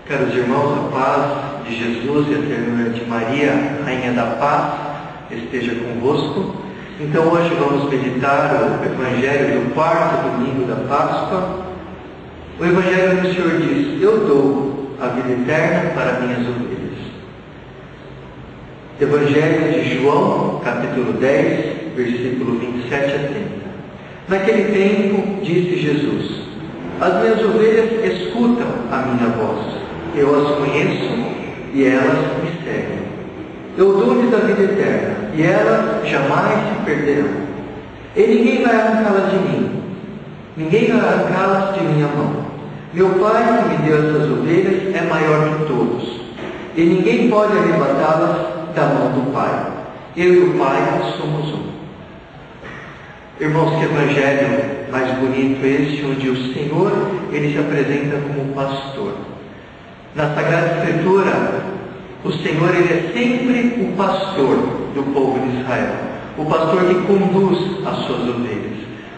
Caros irmãos, a paz de Jesus e a ternura de Maria, Rainha da Paz, esteja convosco. Então hoje vamos meditar o Evangelho do quarto domingo da Páscoa. O Evangelho do Senhor diz: eu dou a vida eterna para minhas ovelhas. Evangelho de João, capítulo 10, versículo 27 a 30. Naquele tempo disse Jesus: as minhas ovelhas escutam a minha voz. Eu as conheço e elas me seguem. Eu dou-lhes a vida eterna e elas jamais se perderão. E ninguém vai arrancá-las de mim. Ninguém vai arrancá-las de minha mão. Meu Pai que me deu essas ovelhas é maior que todos. E ninguém pode arrebatá-las da mão do Pai. Eu e o Pai somos um. Irmãos, que evangelho mais bonito este, onde o Senhor, Ele se apresenta como pastor. Na Sagrada Escritura, o Senhor, Ele é sempre o pastor do povo de Israel, o pastor que conduz as suas ovelhas.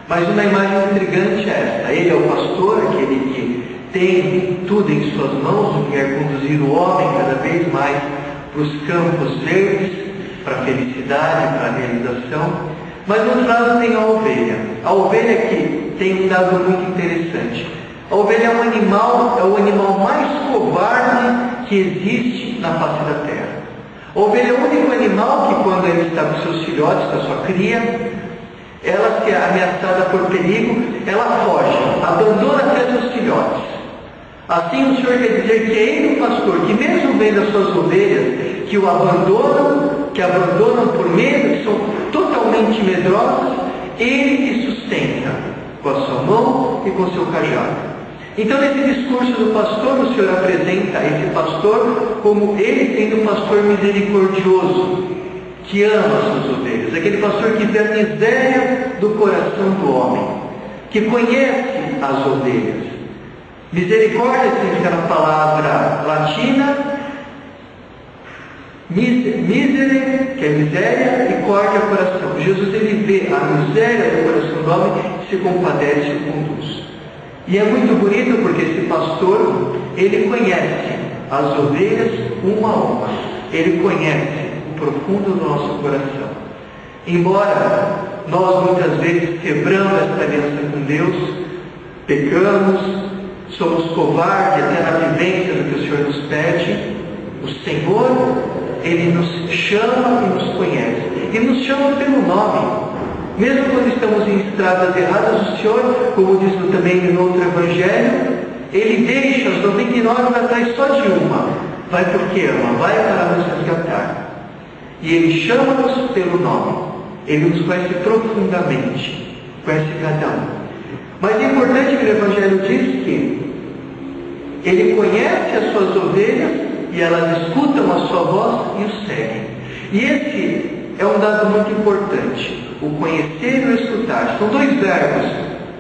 Mas uma imagem intrigante é esta: Ele é o pastor, aquele que tem tudo em suas mãos, o que quer conduzir o homem cada vez mais para os campos verdes, para a felicidade, para a realização. Mas no outro lado tem a ovelha que tem um dado muito interessante. A ovelha é o animal mais covarde que existe na face da terra. A ovelha é o único animal que, quando ele está com seus filhotes, com a sua cria, ela, se é ameaçada por perigo, ela foge, abandona até seus filhotes. Assim o Senhor quer dizer que é Ele o pastor, que mesmo vendo as suas ovelhas, que o abandonam por medo, que são totalmente medrosas, Ele que sustenta com a sua mão e com o seu cajado. Então, nesse discurso do pastor, o Senhor apresenta esse pastor como Ele sendo um pastor misericordioso, que ama as suas ovelhas, aquele pastor que vê a miséria do coração do homem, que conhece as ovelhas. Misericórdia significa na palavra latina misere, que é miséria, e córdia, coração. Jesus, Ele vê a miséria do coração do homem e se compadece e o conduz. E é muito bonito porque esse pastor, ele conhece as ovelhas uma a uma. Ele conhece o profundo do nosso coração. Embora nós muitas vezes quebramos esta aliança com Deus, pecamos, somos covardes até na vivência do que o Senhor nos pede, o Senhor, Ele nos chama e nos conhece. E nos chama pelo nome. Mesmo quando estamos em estradas erradas, o Senhor, como diz também no outro Evangelho, Ele deixa as 99 atrás só de uma. Vai porque ama, vai para nos resgatar. E Ele chama-nos pelo nome. Ele nos conhece profundamente, conhece cada um. Mas é importante que o Evangelho diz que Ele conhece as suas ovelhas e elas escutam a sua voz e o seguem. E esse é um dado muito importante. O conhecer e o escutar. São dois verbos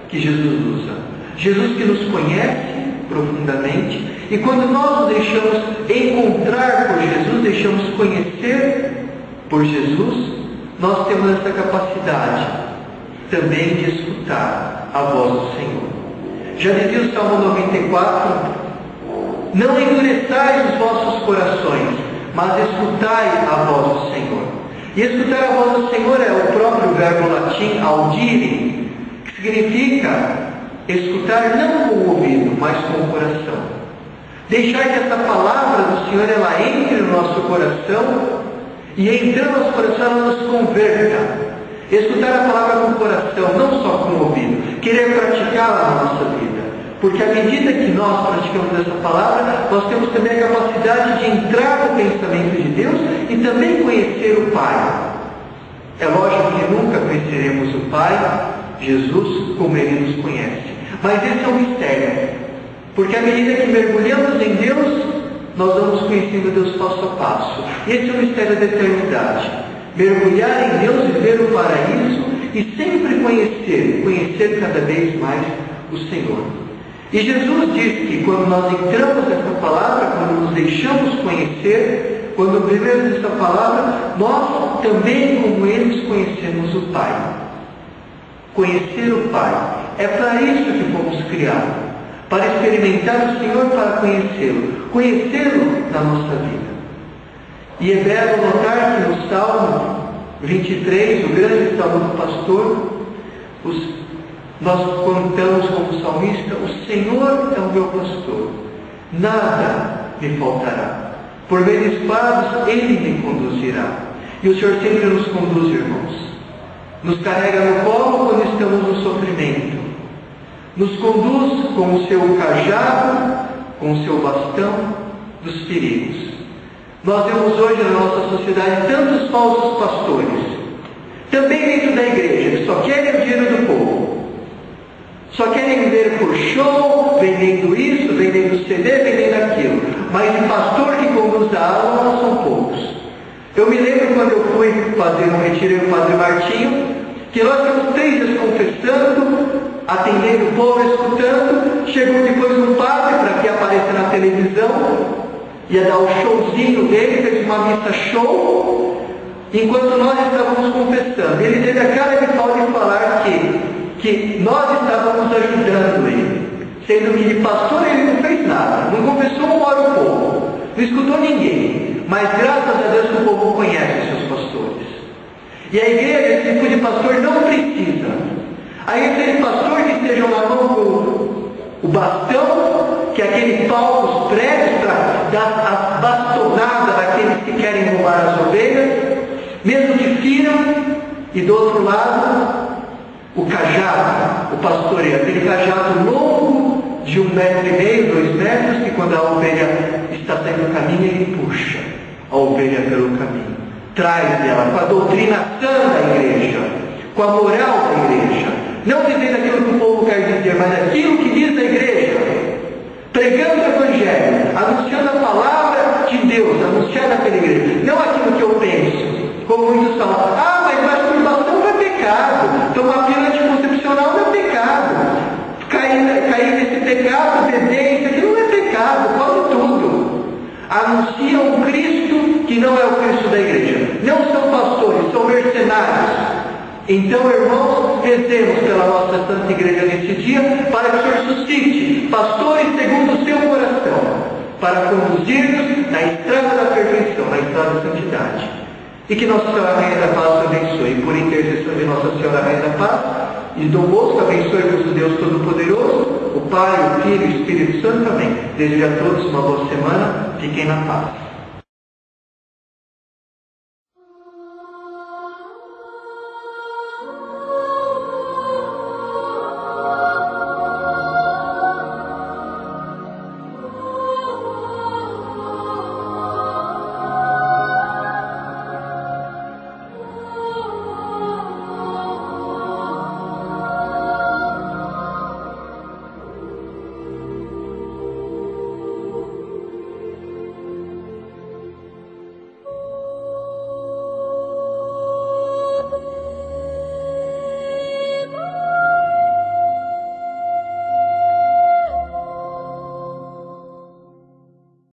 que Jesus usa. Jesus que nos conhece profundamente, e quando nós nos deixamos encontrar por Jesus, deixamos conhecer por Jesus, nós temos essa capacidade também de escutar a voz do Senhor. Já dizia o Salmo 94: não endureçais os vossos corações, mas escutai a voz do Senhor. E escutar a voz do Senhor é o próprio verbo latim audire, que significa escutar não com o ouvido, mas com o coração. Deixar que essa palavra do Senhor ela entre no nosso coração e entrando no nosso coração ela nos converta. Escutar a palavra com o coração, não só com o ouvido. Querer praticá-la na nossa vida. Porque à medida que nós praticamos essa palavra, nós temos também a capacidade de entrar no pensamento de Deus e também conhecer o Pai. É lógico que nunca conheceremos o Pai, Jesus, como Ele nos conhece. Mas esse é um mistério. Porque à medida que mergulhamos em Deus, nós vamos conhecendo Deus passo a passo. Esse é o mistério da eternidade. Mergulhar em Deus e ver o paraíso e sempre conhecer cada vez mais o Senhor. E Jesus diz que quando nós entramos nessa palavra, quando nos deixamos conhecer, quando vivemos essa palavra, nós também, como eles, conhecemos o Pai. Conhecer o Pai. É para isso que fomos criados. Para experimentar o Senhor, para conhecê-lo. Conhecê-lo na nossa vida. E é belo notar que no Salmo 23, o grande Salmo do pastor, nós contamos como salmista: o Senhor é o meu pastor, nada me faltará. Por meio de espadas, Ele me conduzirá. E o Senhor sempre nos conduz, irmãos. Nos carrega no colo quando estamos no sofrimento. Nos conduz com o seu cajado, com o seu bastão, dos perigos. Nós vemos hoje na nossa sociedade tantos falsos pastores, também dentro da igreja, que só querem o dinheiro do povo. Só querem ver por show, vendendo isso, vendendo CD, vendendo aquilo. Mas o pastor que conduz a aula são poucos. Eu me lembro quando eu fui fazer um retiro com o Padre Martinho, que nós ficamos 3 dias confessando, atendendo o povo, escutando. Chegou depois um padre para que apareça na televisão, ia dar o showzinho dele, fez uma missa show, enquanto nós estávamos confessando. Ele teve a cara de pau de falar que nós estávamos ajudando ele, sendo que de pastor ele não fez nada, não confessou uma hora o povo, não escutou ninguém, mas graças a Deus que o povo conhece os seus pastores. E a igreja, esse tipo de pastor não precisa. Aí aquele pastor que esteja na mão com o bastão, que é aquele pau dos prédios para dar as bastonadas daqueles que querem roubar as ovelhas, mesmo que firam, e do outro lado, o cajado, o pastoreio, aquele cajado longo de 1,5 metro, 2 metros, que quando a ovelha está saindo do caminho, ele puxa a ovelha pelo caminho, traz ela com a doutrina sã da igreja, com a moral da igreja, não dizendo aquilo que o povo quer dizer, mas aquilo que diz a igreja, pregando o Evangelho, anunciando a palavra de Deus, anunciando aquela igreja, não aquilo que eu penso, como muitos falam: mas masturbação não é pecado, tomar pílula anticoncepcional não é pecado, cair nesse pecado, beber, isso aqui não é pecado, come tudo. Anuncia um Cristo que não é o Cristo da igreja, não são pastores, são mercenários. Então, irmãos, rezemos pela nossa Santa Igreja nesse dia, para que o Senhor suscite pastores segundo o seu coração, para conduzir-nos na estrada da perfeição, na estrada da santidade. E que Nossa Senhora Rainha da Paz nos abençoe, por intercessão de Nossa Senhora Rainha da Paz, e Dom Bosco abençoe-vos o Deus Todo-Poderoso, o Pai, o Filho e o Espírito Santo. Amém. Desejo a todos uma boa semana, fiquem na paz.